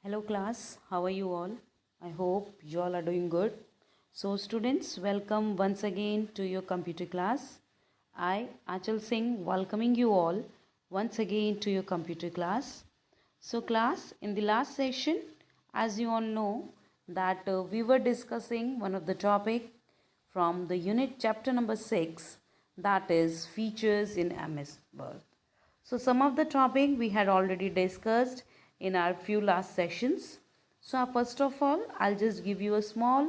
Hello class, how are you all? I hope you all are doing good. So students, welcome once again to your computer class. I, Achal Singh, welcoming you all once again to your computer class. So class, in the last session, as you all know, that we were discussing one of the topic from the unit chapter number 6, that is features in MS Word. So some of the topic we had already discussed in our few last sessions. So first of all, I'll just give you a small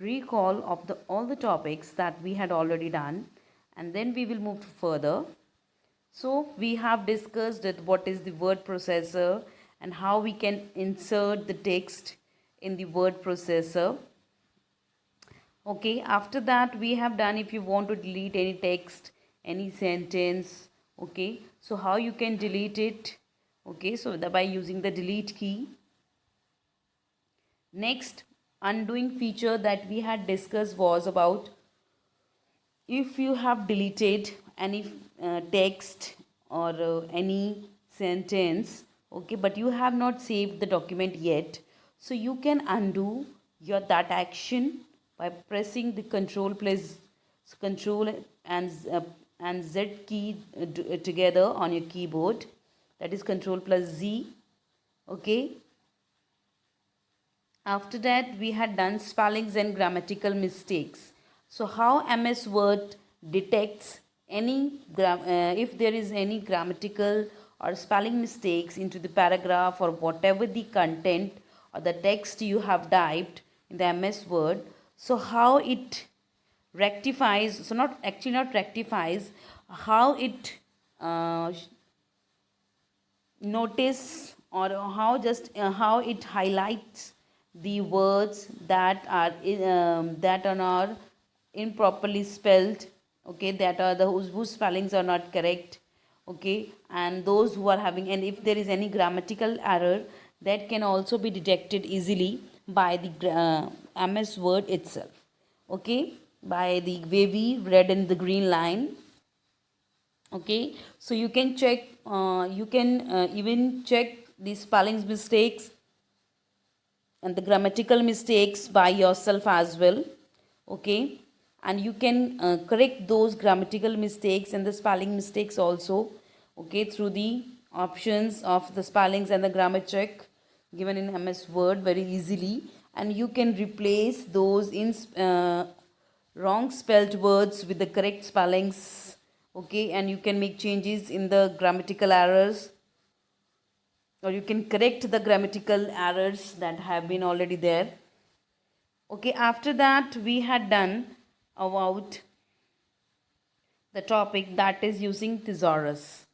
recall of all the topics that we had already done, and then we will move further. So we have discussed that what is the word processor and how we can insert the text in the word processor. Okay, after that we have done if you want to delete any text, any sentence. Okay, so how you can delete it. Okay, so by using the delete key. Next undoing feature that we had discussed was about if you have deleted any text or any sentence, okay, but you have not saved the document yet, so you can undo your that action by pressing the control and z key together on your keyboard, that is control plus z. Okay, after that, we had done spellings and grammatical mistakes. So, how MS Word detects if there is any grammatical or spelling mistakes into the paragraph or whatever the content or the text you have typed in the MS Word. So, how it rectifies, so not rectifies, how it uh, notice or how it highlights the words that are not improperly spelled, okay, that are the whose spellings are not correct, okay, and those who are having, and if there is any grammatical error, that can also be detected easily by the MS Word itself, okay, by the wavy red and the green line. Okay, so you can check, you can even check the spellings mistakes and the grammatical mistakes by yourself as well. Okay, and you can correct those grammatical mistakes and the spelling mistakes also, okay, through the options of the spellings and the grammar check given in MS Word very easily, and you can replace those in wrong spelled words with the correct spellings. Okay, and you can make changes in the grammatical errors, or you can correct the grammatical errors that have been already there. Okay, after that we had done about the topic that is using thesaurus.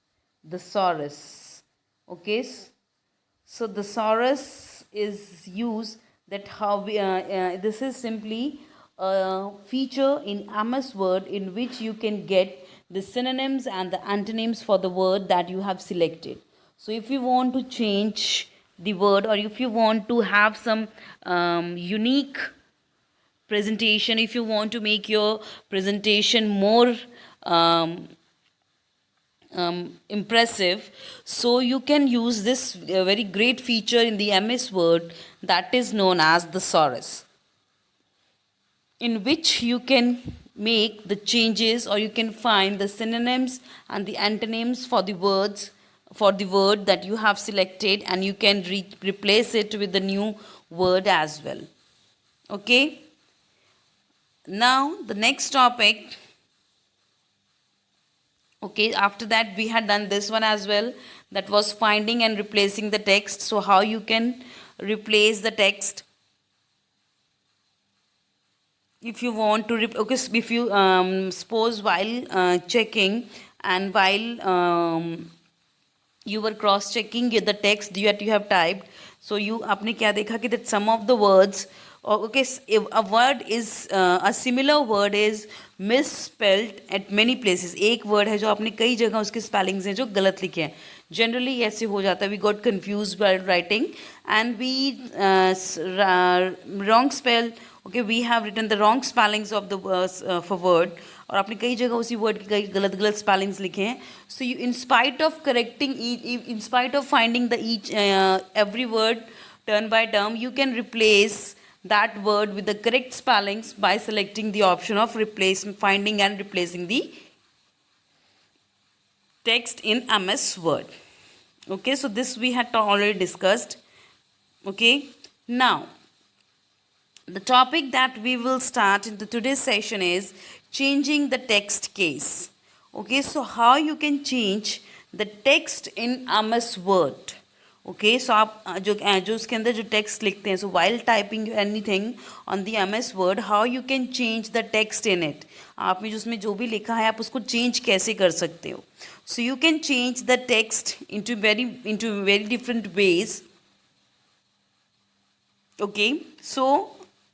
Okay, so thesaurus is used, that how we this is simply a feature in MS Word in which you can get the synonyms and the antonyms for the word that you have selected. So if you want to change the word, or if you want to have some unique presentation, if you want to make your presentation more um, impressive, so you can use this very great feature in the MS Word that is known as the thesaurus, in which you can make the changes, or you can find the synonyms and the antonyms for the words, for the word that you have selected, and you can replace it with the new word as well. Okay, now the next topic. Okay, after that we had done this one as well, that was finding and replacing the text. So how you can replace the text if you want to okay, if you suppose while checking, and while you were cross checking the text that you have typed, so you आपने क्या देखा कि that some of the words, okay, if a word is a similar word is misspelled at many places, एक word है जो आपने कई जगह उसके spellings हैं जो गलत लिखे हैं, generally ऐसे हो जाता है, we got confused while writing and we wrong spell, okay, we have written the wrong spellings of the for word, और आपने कई जगह उसी वर्ड की कई गलत गलत स्पेलिंग्स लिखे हैं. So you, in spite of correcting, in spite of finding the each every word turn by term, you can replace that word with the correct spellings by selecting the option of finding and replacing the text in MS Word. Okay, so this we had already discussed. Okay, now the topic that we will start in today's session is changing the text case. Okay, so how you can change the text in MS Word. Okay so आप जो उसके अंदर जो text लिखते हैं, so while typing anything on the MS word, how you can change the text in it. आपने जो उसमें जो भी लिखा है आप उसको चेंज कैसे कर सकते हो. So you can change the text into very different ways. Okay, so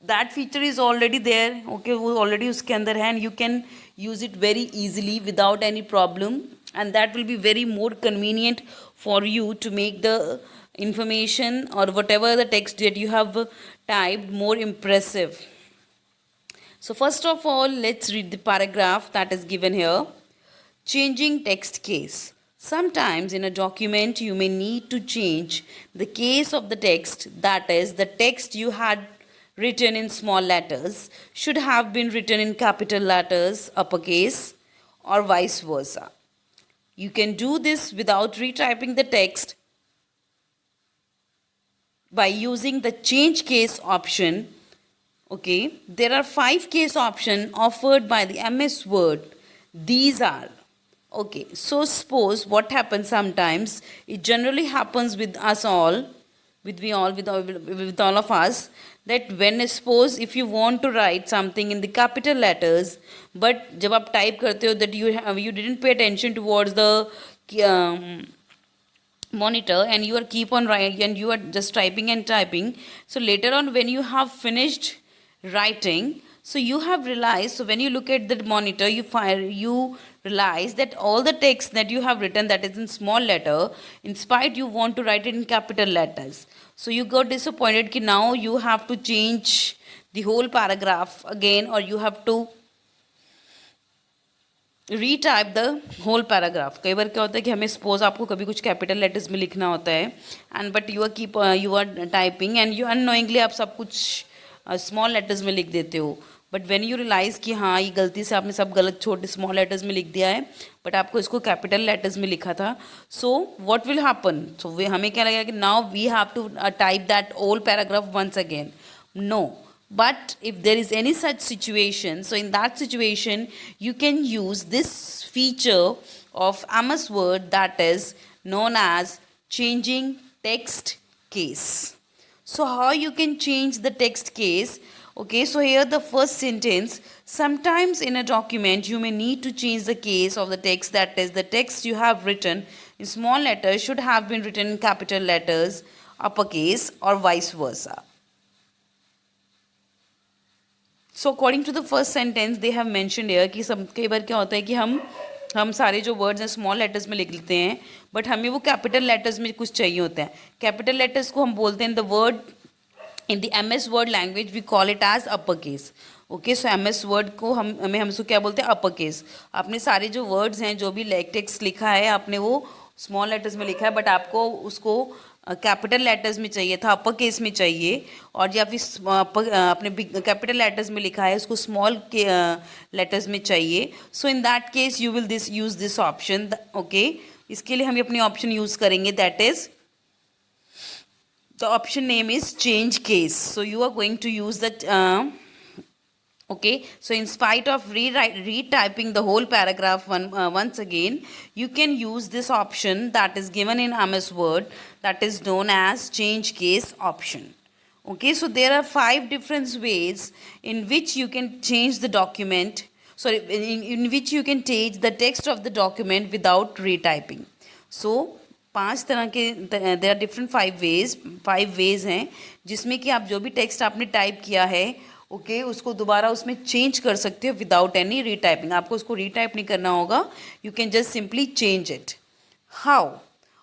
that feature is already there. Okay, वो ऑलरेडी उसके अंदर है and you can use it very easily without any problem, and that will be very more convenient for you to make the information or whatever the text that you have typed more impressive. So first of all, let's read the paragraph that is given here. Changing text case. Sometimes in a document you may need to change the case of the text, that is, the text you had written in small letters should have been written in capital letters, uppercase, or vice versa. You can do this without retyping the text by using the change case option. Okay, there are 5 case options offered by the MS Word. These are, okay, so suppose what happens sometimes, it generally happens with us all, with all of us, that when suppose if you want to write something in the capital letters, but जब आप type करते हो that you didn't pay attention towards the monitor and you are keep on writing and you are just typing and typing, so later on when you have finished writing, so you have realized, so when you look at the monitor you realize that all the text that you have written that is in small letter, in spite you want to write it in capital letters. So you got disappointed कि now you have to change the whole paragraph again, or you have to retype the whole paragraph. कई बार क्या होता है कि हमें suppose आपको कभी कुछ capital letters में लिखना होता है and but you are typing and you unknowingly आप सब कुछ small letters में लिख देते हो, बट वेन यू रियलाइज़ कि हाँ ये गलती से आपने सब गलत छोटे स्मॉल लेटर्स में लिख दिया है, बट आपको इसको कैपिटल लेटर्स में लिखा था. So what will happen, so हमें क्या लगेगा कि now we have to type that old paragraph once again. No, but if there is any such situation, so in that situation you can use this feature of MS Word that is known as changing text case. So how you can change the text case? Okay, so here the first sentence, sometimes in a document you may need to change the case of the text, that is the text you have written in small letters should have been written in capital letters, uppercase, or vice versa. So according to the first sentence they have mentioned here कि सब कई बार क्या होता है कि हम सारे जो वर्ड्स हैं स्मॉल लेटर्स में लिख लेते हैं, बट हमें वो कैपिटल लेटर्स में कुछ चाहिए होता है. कैपिटल लेटर्स को हम बोलते हैं the word in the MS Word language we call it as upper case. Okay, so MS Word को हम उसको क्या बोलते हैं, अपर केस. आपने सारे जो वर्ड्स हैं जो भी टेक्स्ट लिखा है आपने वो स्मॉल लेटर्स में लिखा है, बट आपको उसको कैपिटल लेटर्स में चाहिए था, अपर केस में चाहिए, और या फिर आपने कैपिटल लेटर्स में लिखा है उसको स्मॉल लेटर्स में चाहिए. So in that case you will use this option. Okay, इसके लिए हम अपनी ऑप्शन यूज करेंगे, that is the option name is change case. So you are going to use that okay, so in spite of retyping the whole paragraph once again, you can use this option that is given in MS Word that is known as change case option. Okay, so there are 5 different ways in which you can change the document, sorry, in which you can change the text of the document without retyping. So 5 तरह के there are different 5 veg हैं जिसमें कि आप जो भी text आपने type किया है ओके उसको दोबारा उसमें चेंज कर सकते हो विदाउट एनी रीटाइपिंग. आपको उसको रीटाइप नहीं करना होगा, you can just simply change it. How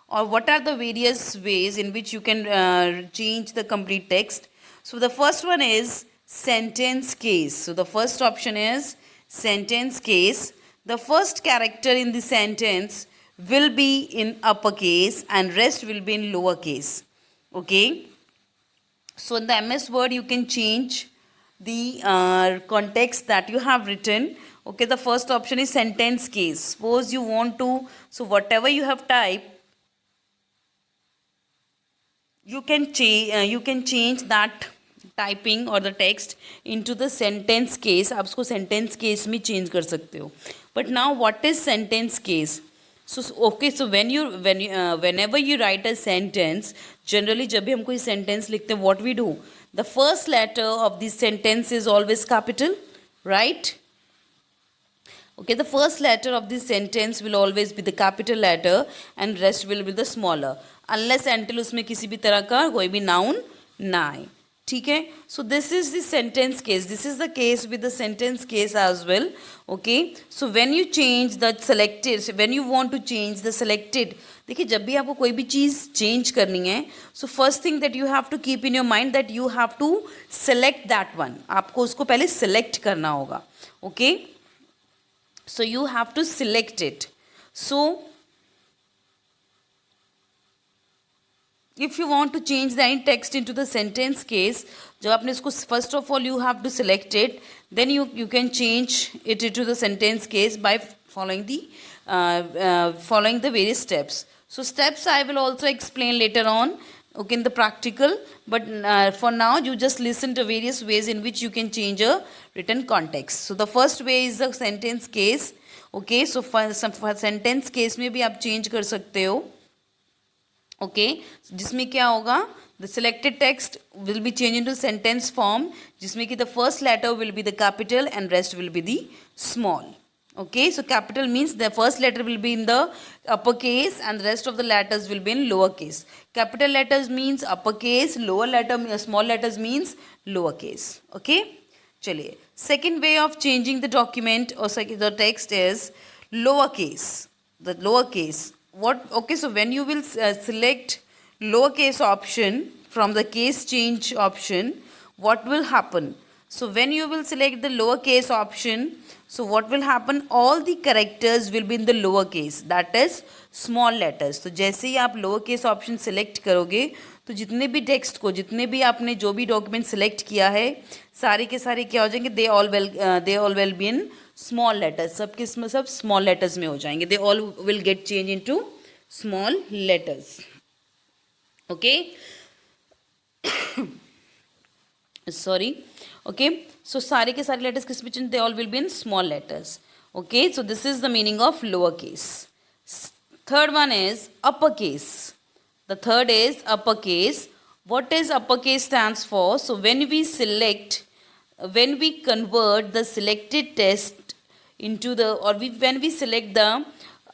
और what are the various ways in which you can change the complete text. So the first one is sentence case. So the first option is sentence case. The first character in the sentence will be in uppercase and rest will be in lowercase. Okay, So in the MS Word, you can change the context that you have written. Okay, the first option is sentence case. Suppose you want to, so whatever you have typed, you can change that typing or the text into the sentence case. आप उसको sentence case में change कर सकते हो. But now what is sentence case? So okay, so whenever you write a sentence, generally जब भी हम कोई sentence लिखते हैं, what we do, the first letter of the sentence is always capital, right? Okay, the first letter of this sentence will always be the capital letter and rest will be the smaller, unless until उसमें किसी भी तरह का कोई भी noun ना आए. ठीक है, so this is the sentence case. This is the case with the sentence case as well. Okay, so when you change the selected, when you want to change the selected, देखिए जब भी आपको कोई भी चीज़ चेंज करनी है, so first thing that you have to keep in your mind that you have to select that one. आपको उसको पहले select करना होगा. Okay, so you have to select it. So if you want to change the any text into the sentence case, जब आपने इसको first of all you have to select it, then you can change it into the sentence case by following the various steps. So steps I will also explain later on, okay, in the practical, but for now you just listen to various ways in which you can change a written context. So the first way is the sentence case. Okay, so for sentence case में भी आप change कर सकते हो. Okay, जिसमें क्या होगा, the selected text will be changed into sentence form, जिसमें कि the first letter will be the capital and rest will be the small. Okay, so capital means the first letter will be in the uppercase and the rest of the letters will be in lowercase. Capital letters means uppercase, small letters means lowercase. Okay, चलिए, second way of changing the document or the text is lowercase. The lowercase. What? Okay, so when you will select lowercase option from the case change option, what will happen? So when you will select the lowercase option, so what will happen? All the characters will be in the lowercase, that is small letters. तो जैसे ही आप lowercase option select करोगे, तो जितने भी text को, जितने भी आपने जो भी document select किया है, सारे के सारे क्या हो जाएंगे? They all will be in small letters. सब किस्म सब small letters में हो जाएंगे. They all will get changed into small letters. Okay. Sorry. Okay, so सारे के सारे letters किस में change? They all will be in small letters. Okay, so this is the meaning of lowercase. Third one is uppercase. The third is uppercase. What is uppercase stands for? So when we convert the selected text into when we select the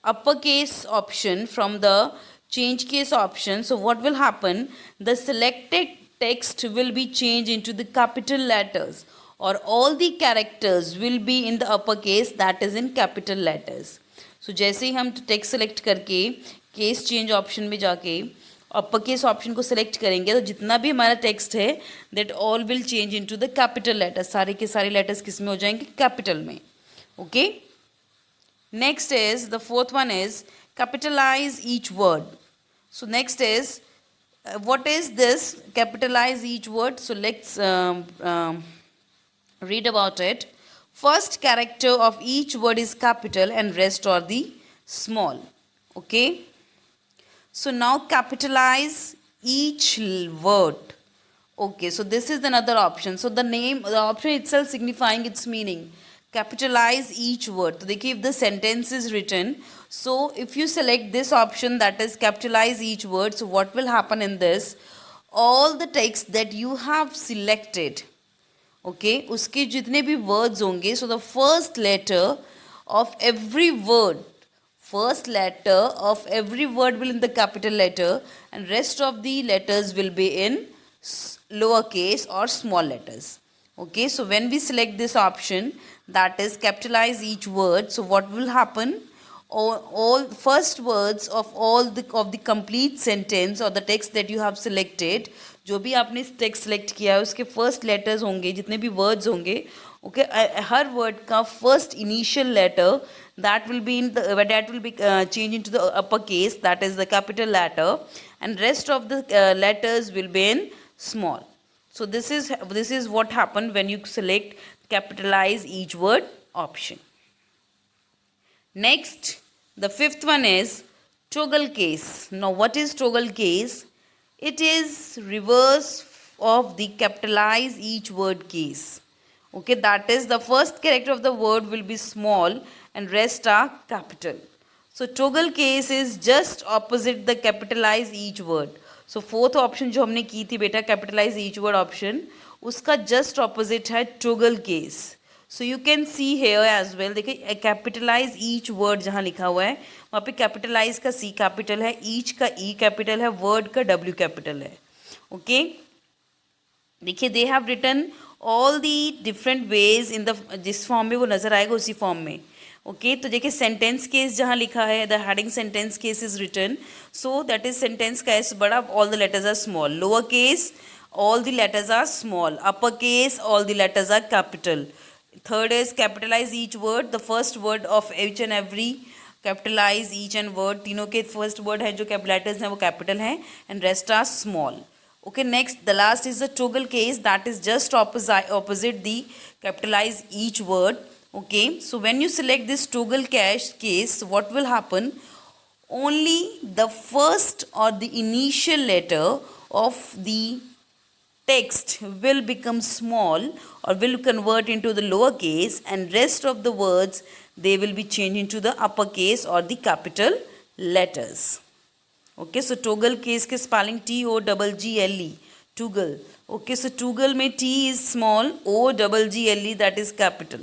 uppercase option from the change case option, so what will happen? The selected text will be changed into the capital letters, or all the characters will be in the uppercase, that is in capital letters. So जैसे ही हम text select करके case change option में जाके uppercase option को select करेंगे, तो जितना भी हमारा text है, that all will change into the capital letters. सारे के सारे letters किस में हो जाएंगे? Capital में. Okay. Next is, the fourth one is capitalize each word. So next is, what is this capitalize each word? So let's read about it. First character of each word is capital and rest are the small. Okay. So now capitalize each word. Okay, so this is another option. So the option itself signifying its meaning. Capitalize each word. So देखिए, if the sentence is written, so if you select this option, that is capitalize each word, so what will happen in this? All the text that you have selected, okay, उसके जितने भी words होंगे, so the first letter of every word will in the capital letter and rest of the letters will be in lowercase or small letters. Okay, so when we select this option, that is capitalize each word, so what will happen? All first words of the complete sentence or the text that you have selected, जो भी आपने text select किया है उसके first letters होंगे, जितने भी words होंगे, okay, हर word का first initial letter that will be changed into the uppercase, that is the capital letter, and rest of the letters will be in small. So this is what happened when you select capitalize each word option. Next, the fifth one is toggle case. Now, what is toggle case? It is reverse of the capitalize each word case. Okay, that is the first character of the word will be small and rest are capital. So toggle case is just opposite the capitalize each word. So fourth option जो हमने की थी बेटा capitalize each word option, उसका just opposite है toggle case. So you can see here as well. देखिए capitalize each word जहाँ लिखा हुआ है वहाँ पे कैपिटलाइज का सी कैपिटल है, ईच का ई कैपिटल है, वर्ड का डब्ल्यू कैपिटल है. ओके, देखिए they have written all the different ways in the जिस फॉर्म में वो नज़र आएगा उसी फॉर्म में. ओके तो देखिए सेंटेंस केस जहाँ लिखा है the heading sentence case is written, so that is sentence का एस बड़ा, all the letters are small. Lower case all the letters are small. Upper case all the letters are capital. Third is capitalize each word. The first word of each and every capitalize each and word. तीनों के first word है जो letters हैं वो capital हैं and rest are small. Okay, next the last is the toggle case, that is just opposite the capitalize each word. Okay, so when you select this toggle case, what will happen? Only the first or the initial letter of the text will become small or will convert into the lower case, and rest of the words they will be changed into the upper case or the capital letters. Okay, so toggle case के spelling TOGGLE, toggle. Okay, so toggle में T is small, OGGLE that is capital.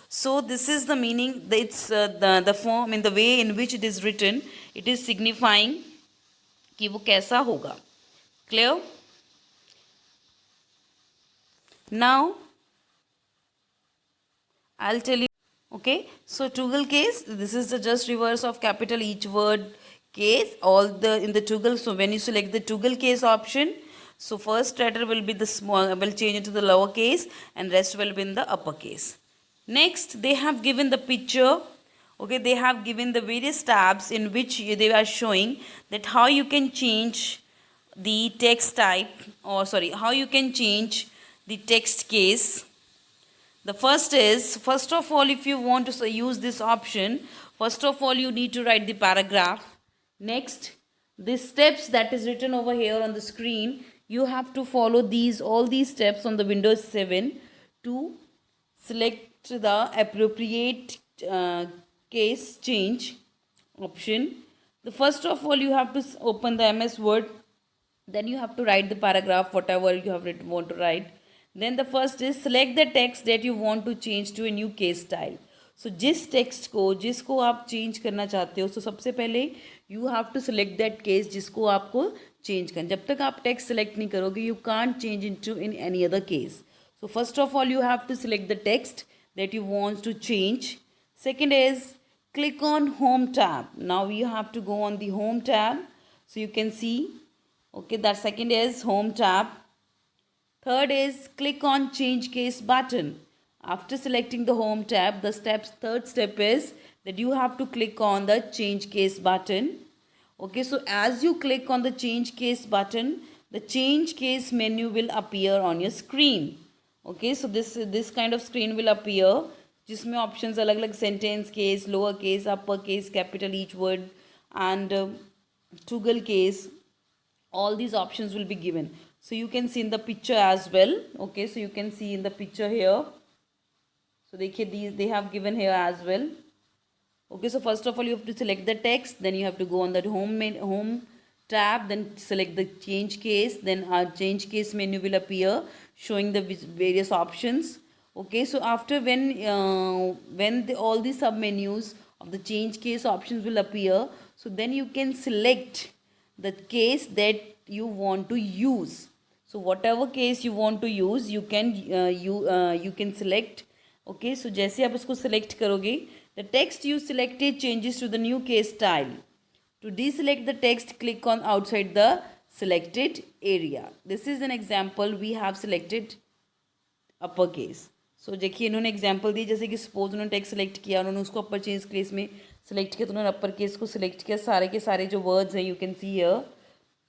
So this is the meaning. It's the form in the way in which it is written. It is signifying कि वो कैसा होगा. Clear? Now I'll tell you. Okay, so toggle case, this is the just reverse of capital each word case, all the in the toggle. So when you select the toggle case option, so first letter will be the small, will change into the lower case, and rest will be in the upper case. Next, they have given the picture. Okay, they have given the various tabs in which they are showing that how you can change the text type, or sorry, how you can change the text case. The first is, first of all, if you want to use this option, first of all you need to write the paragraph. Next, the steps that is written over here on the screen, you have to follow all these steps on the Windows 7 to select the appropriate case change option. The first of all you have to open the MS Word, then you have to write the paragraph whatever you have written, want to write. Then the first is select the text that you want to change to a new case style. So जिस text को जिसको आप change करना चाहते हो, तो सबसे पहले you have to select that case जिसको आपको चेंज करना. जब तक आप टेक्स्ट सेलेक्ट नहीं करोगे you can't change in any other case. So first of all you have to select the text that you want to change. Second is click on home tab. Now you have to go on the home tab, so you can see. Okay, that second is home tab. Third is click on change case button. After selecting the home tab, the third step is that you have to click on the change case button. Okay, so as you click on the change case button, the change case menu will appear on your screen. Okay, so this kind of screen will appear जिसमें options अलग अलग sentence case, lower case, upper case, capital each word, and toggle case. All these options will be given. So you can see in the picture as well. Okay, so you can see in the picture here. So they have given here as well. Okay, so first of all you have to select the text, then you have to go on the home tab, then select the change case, then our change case menu will appear showing the various options. Okay, so after when all the sub menus of the change case options will appear, so then you can select the case that you want to use. So whatever case you want to use, you can select. Okay, so जैसे आप इसको select करोगे, the text you selected changes to the new case style. To deselect the text, click on outside the selected area. This is an example. We have selected upper case. So देखिए इन्होंने example दी, जैसे कि suppose उन्होंने text select किया, उन्होंने उसको अपर change case में select किया, तो उन्होंने अपर केस को सिलेक्ट किया. सारे के सारे जो वर्ड्स हैं you can see here,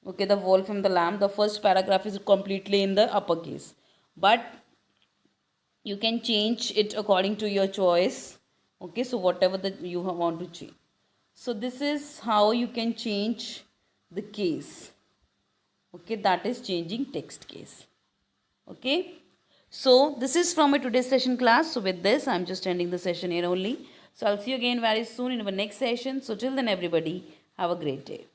Okay, the wolf and the lamb, the first paragraph is completely in the uppercase. But you can change it according to your choice. Okay, so whatever that you want to change. So this is how you can change the case. Okay, that is changing text case. Okay, so this is from my today's session class. So with this, I'm just ending the session here only. So I'll see you again very soon in our next session. So till then, everybody, have a great day.